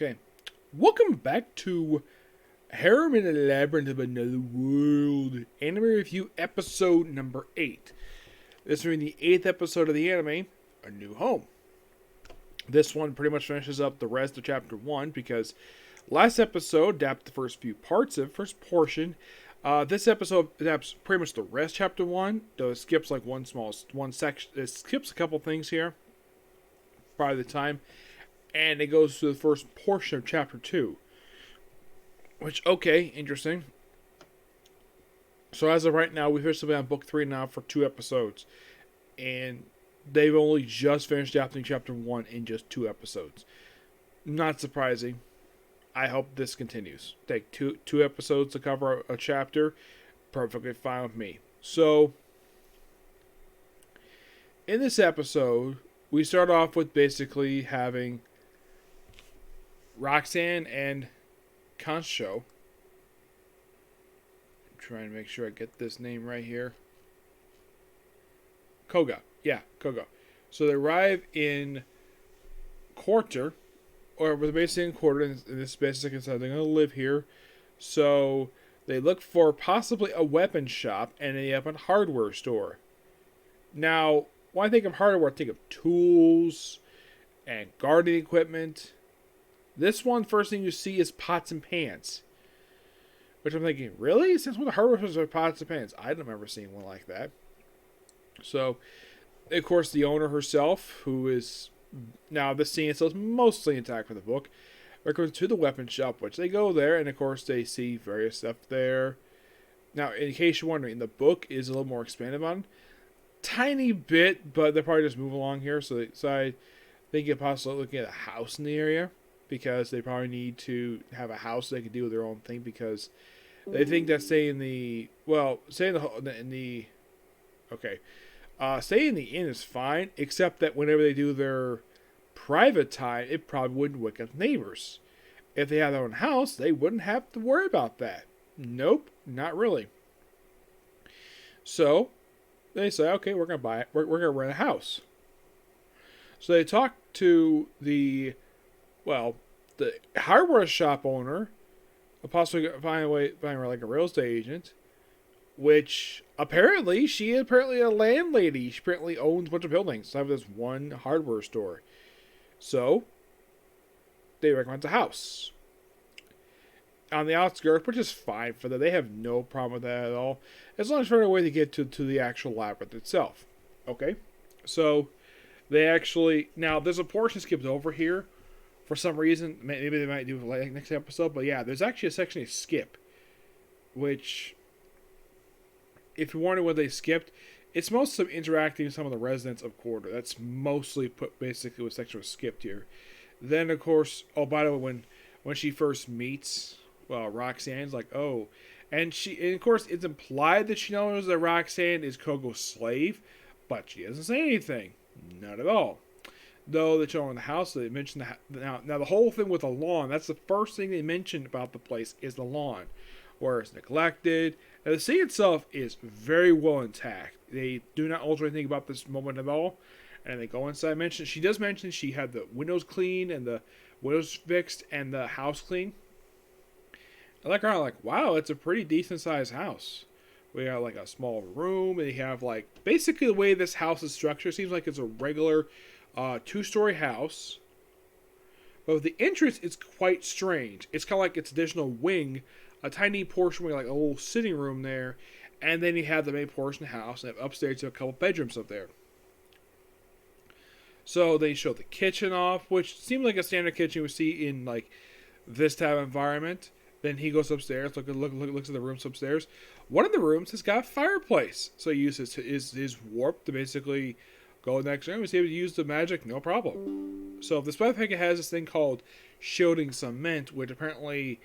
Okay. Welcome back to Harem in the Labyrinth of Another World. Anime Review Episode number 8. This will be the 8th episode of the anime, A New Home. This one pretty much finishes up the rest of Chapter 1 because last episode adapted the first few parts of first portion. This episode adapts pretty much the rest of Chapter 1, though it skips like one section. It skips a couple things here by the time. And it goes to the first portion of Chapter 2. Which, okay, interesting. So as of right now, we've officially been on Book 3 now for 2 episodes. And they've only just finished adapting Chapter 1 in just 2 episodes. Not surprising. I hope this continues. Take two episodes to cover a chapter. Perfectly fine with me. So, in this episode, we start off with basically having Roxanne and Concho. I'm trying to make sure I get this name right here. Koga. Yeah, Koga. So they arrive in Quarter, or they're basically in Quarter, and this basically says they're going to live here. So they look for possibly a weapon shop and a weapon hardware store. Now, when I think of hardware, I think of tools and gardening equipment. This one, first thing you see is pots and pans. Which I'm thinking, really? Since when the hardware stores are pots and pans? I don't remember seeing one like that. So, of course, the owner herself, who is now this scene is mostly intact for the book, goes to the weapon shop, which they go there, and of course they see various stuff there. Now, in case you're wondering, the book is a little more expanded on, tiny bit, but they'll probably just move along here. So they decide they get possibly looking at a house in the area, because they probably need to have a house so they can do their own thing, because they think that staying in the inn is fine, except that whenever they do their private time, it probably wouldn't wake up neighbors. If they have their own house, they wouldn't have to worry about that. Nope, not really. So they say, okay, we're gonna buy it. We're gonna rent a house. So they talk to the hardware shop owner, possibly find her like a real estate agent, which apparently she is a landlady. She apparently owns a bunch of buildings. So I have this one hardware store. So they recommend a house on the outskirts, which is fine for them. They have no problem with that at all, as long as there's a way to get to the actual labyrinth itself. Okay, so they actually, now there's a portion skipped over here for some reason. Maybe they might do it like next episode, but yeah, there's actually a section they skip, which, if you're wondering what they skipped, it's mostly interacting with some of the residents of Quarter. That's mostly basically what section was skipped here. Then, of course, oh, by the way, when she first meets, Roxanne's like, oh, and of course, it's implied that she knows that Roxanne is Kogo's slave, but she doesn't say anything. Not at all. Though they show in the house, they mentioned now the whole thing with the lawn. That's the first thing they mentioned about the place is the lawn, where it's neglected. Now, the scene itself is very well intact. They do not alter anything about this moment at all. And they go inside. She does mention she had the windows cleaned and the windows fixed and the house clean. I like her. Like, wow, it's a pretty decent sized house. We got like a small room, and you have like basically the way this house is structured. Seems like it's a regular 2-story house. But with the entrance, it's quite strange. It's kind of like its additional wing, a tiny portion where like a little sitting room there, and then you have the main portion of the house, and upstairs you have a couple bedrooms up there. So they show the kitchen off, which seems like a standard kitchen we see in like this type of environment. Then he goes upstairs, looks at the rooms upstairs. One of the rooms has got a fireplace, so he uses his warp to basically go in the next room. He's able to use the magic, no problem. So this weapon has this thing called shielding cement, which apparently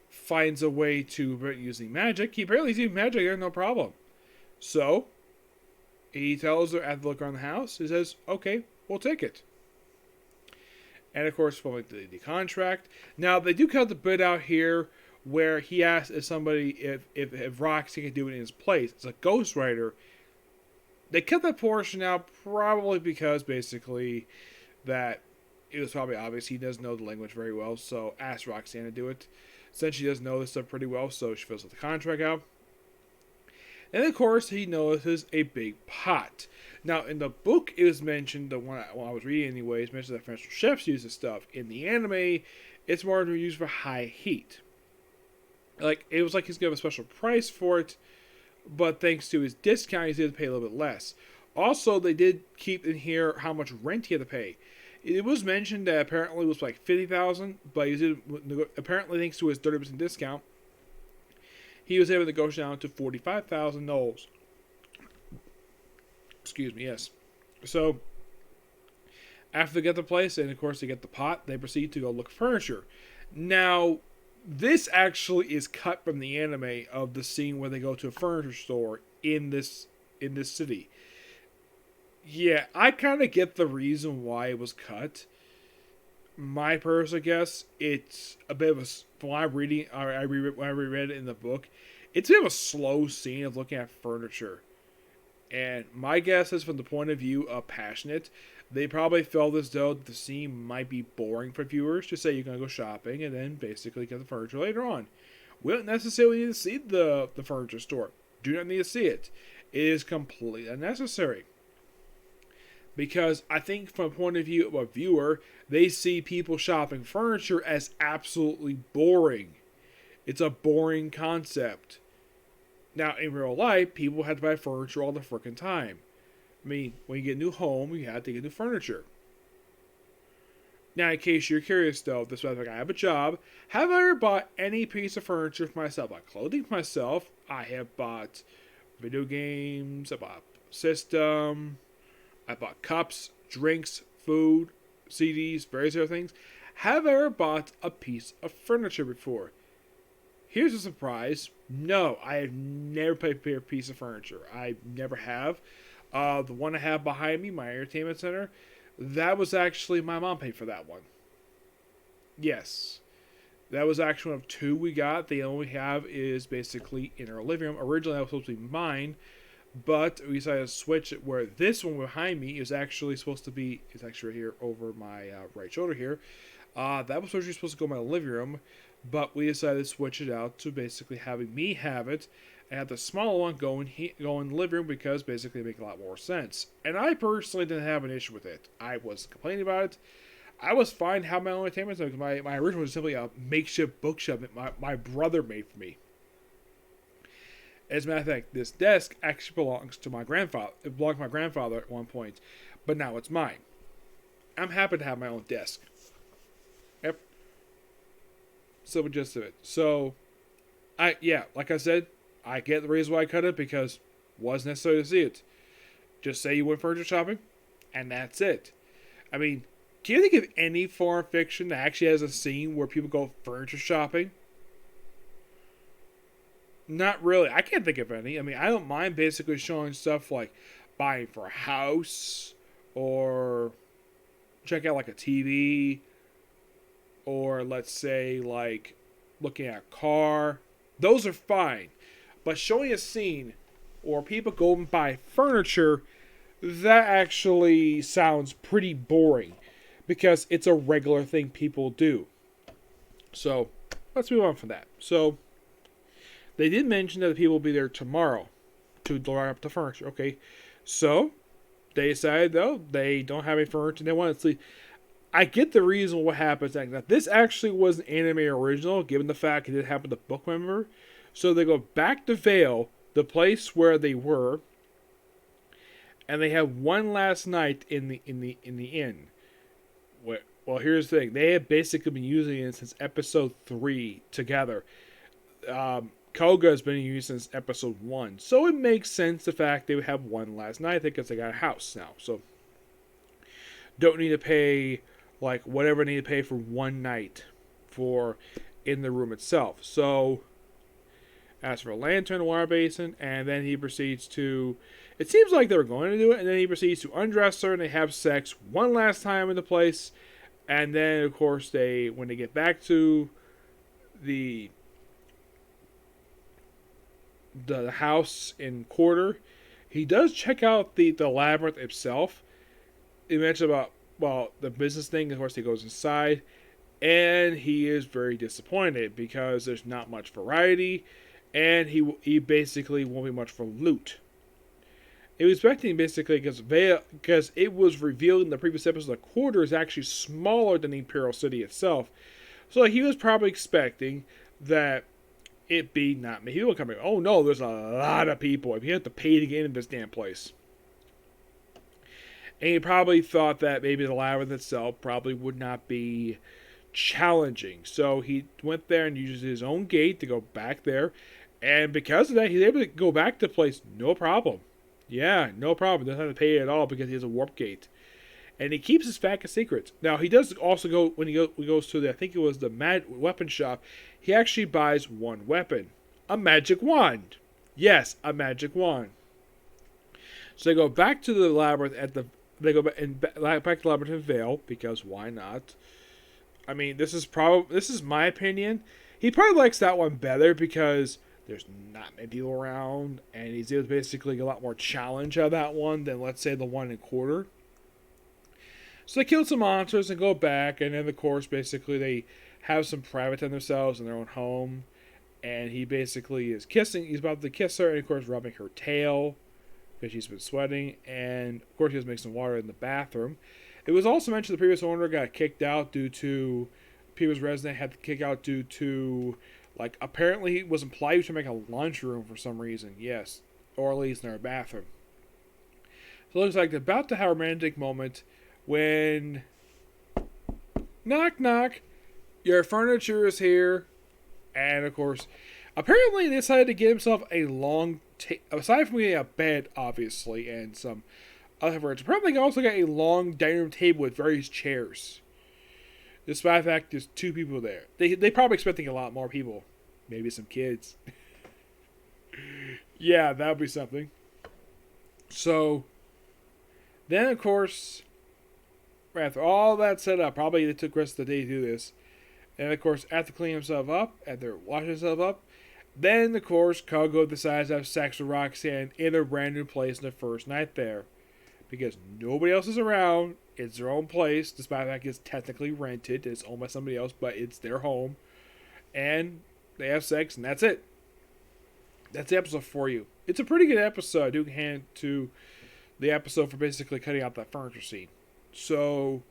finds a way to using magic. He apparently is using magic there, no problem. So he tells her at the look around the house, he says, okay, we'll take it. And of course, from the contract. Now they do cut the bit out here where he asks if Roxy can do it in his place. It's a ghostwriter. They cut that portion out probably because basically that it was probably obvious he does know the language very well, so asked Roxanne to do it. Since she does know this stuff pretty well, so she fills the contract out. And of course, he notices a big pot. Now, in the book, it was mentioned, the one I was reading anyways, mentioned that French chefs use this stuff. In the anime, it's more used for high heat. Like, it was like he's going to have a special price for it, but thanks to his discount, he's going to pay a little bit less. Also, they did keep in here how much rent he had to pay. It was mentioned that apparently it was like $50,000, but he did, apparently thanks to his 30% discount, he was able to negotiate down to 45,000 nobles. Excuse me, yes. So, after they get the place, and of course they get the pot, they proceed to go look for furniture. Now, this actually is cut from the anime of the scene where they go to a furniture store in this city. Yeah, I kind of get the reason why it was cut. My personal guess, it's a bit of a, when I reread it in the book, it's a bit of a slow scene of looking at furniture. And my guess is from the point of view of Passionate, they probably felt as though the scene might be boring for viewers to say you're going to go shopping and then basically get the furniture later on. We don't necessarily need to see the furniture store. Do not need to see it. It is completely unnecessary. Because I think from a point of view of a viewer, they see people shopping furniture as absolutely boring. It's a boring concept. Now, in real life, people have to buy furniture all the frickin' time. I mean, when you get a new home, you have to get new furniture. Now, in case you're curious, though, this is like I have a job. Have I ever bought any piece of furniture for myself? I bought clothing for myself. I have bought video games. I bought system. I bought cups, drinks, food, CDs, various other things. Have I ever bought a piece of furniture before? Here's a surprise. No, I have never paid for a piece of furniture. I never have. The one I have behind me, my entertainment center, that was actually, my mom paid for that one. Yes. That was actually one of two we got. The only we have is basically in our living room. Originally, that was supposed to be mine. But we decided to switch it where this one behind me is actually supposed to be, it's actually right here over my right shoulder here. That was originally supposed to go in my living room, but we decided to switch it out to basically having me have it and have the smaller one go in the living room because basically it makes a lot more sense. And I personally didn't have an issue with it. I wasn't complaining about it. I was fine having my own entertainment center because my original was simply a makeshift bookshelf that my brother made for me. As a matter of fact, this desk actually belongs to my grandfather. It belonged to my grandfather at one point, but now it's mine. I'm happy to have my own desk. Yep. So the gist of it. So, like I said, I get the reason why I cut it because it wasn't necessary to see it. Just say you went furniture shopping, and that's it. I mean, can you think of any foreign fiction that actually has a scene where people go furniture shopping? Not really. I can't think of any. I mean, I don't mind basically showing stuff like buying for a house or check out like a TV or let's say like looking at a car. Those are fine. But showing a scene or people go and buy furniture, that actually sounds pretty boring because it's a regular thing people do. So, let's move on from that. So, they did mention that the people will be there tomorrow to line up the furniture. Okay, so they decided though they don't have any furniture. They want to sleep. I get the reason what happens. That this actually was an anime original, given the fact it did happen to book member. So they go back to Vale, the place where they were, and they have one last night in the inn. Well, here's the thing: they have basically been using it since episode 3 together. Koga has been used since episode 1. So it makes sense the fact they would have one last night because they got a house now. So don't need to pay like whatever they need to pay for one night for in the room itself. So asks for a lantern, a water basin, and then he proceeds to, it seems like they were going to do it, and then he proceeds to undress her and they have sex one last time in the place. And then of course when they get back to the house in quarter, he does check out the labyrinth itself. He mentioned about well, the business thing, of course, he goes inside, and he is very disappointed because there's not much variety, and he basically won't be much for loot. He was expecting basically because it was revealed in the previous episode the quarter is actually smaller than the Imperial City itself. So he was probably expecting that it be not many people coming. Oh no, there's a lot of people. If you have to pay to get into this damn place. And he probably thought that maybe the labyrinth itself probably would not be challenging. So he went there and used his own gate to go back there. And because of that, he's able to go back to the place no problem. Yeah, no problem. Doesn't have to pay at all because he has a warp gate. And he keeps his pack of secrets. Now, he does also go, when he goes to the, I think it was the mad weapon shop, he actually buys one weapon. A magic wand. Yes, a magic wand. So they go back to the labyrinth they go back to the labyrinth in Vale, because why not? I mean, this is my opinion. He probably likes that one better because there's not many people around, and he's able to basically get a lot more challenge out of that one than, let's say, the one in Quarter. So they kill some monsters and go back, and then, of course, basically they have some private time themselves in their own home, and he basically is kissing. He's about to kiss her, and of course, rubbing her tail because she's been sweating, and of course, he has to make some water in the bathroom. It was also mentioned the previous owner got kicked out due to previous resident had to kick out due to, like, apparently it was implied he was trying to make a lunchroom for some reason. Yes, or at least in their bathroom. So it looks like they're about to have a romantic moment when knock knock, your furniture is here, and of course, apparently they decided to get himself a long aside from getting a bed, obviously, and some other furniture. Apparently, they also got a long dining room table with various chairs. Despite the fact there's two people there. They probably expecting a lot more people. Maybe some kids. Yeah, that would be something. So, then of course, after all that set up, probably they took the rest of the day to do this. And of course, after cleaning himself up, after washing himself up, then of course, Kogo decides to have sex with Roxanne in a random place in the first night there. Because nobody else is around. It's their own place, despite the fact it's technically rented. It's owned by somebody else, but it's their home. And they have sex, and that's it. That's the episode for you. It's a pretty good episode. I do hand to the episode for basically cutting out that furniture scene. So,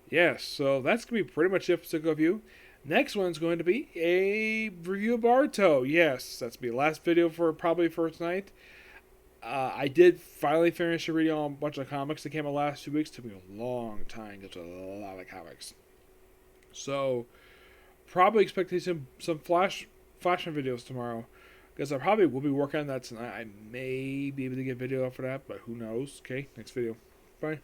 yes. So that's going to be pretty much the episode review. Next one's going to be a review of Barto. Yes, that's going to be the last video for probably first night. I did finally finish a reading on a bunch of comics that came out last 2 weeks. It took me a long time to get to a lot of comics. So, probably expect to see some Flashman videos tomorrow. Because I probably will be working on that tonight. I may be able to get a video for that, but who knows. Okay, next video. Bye.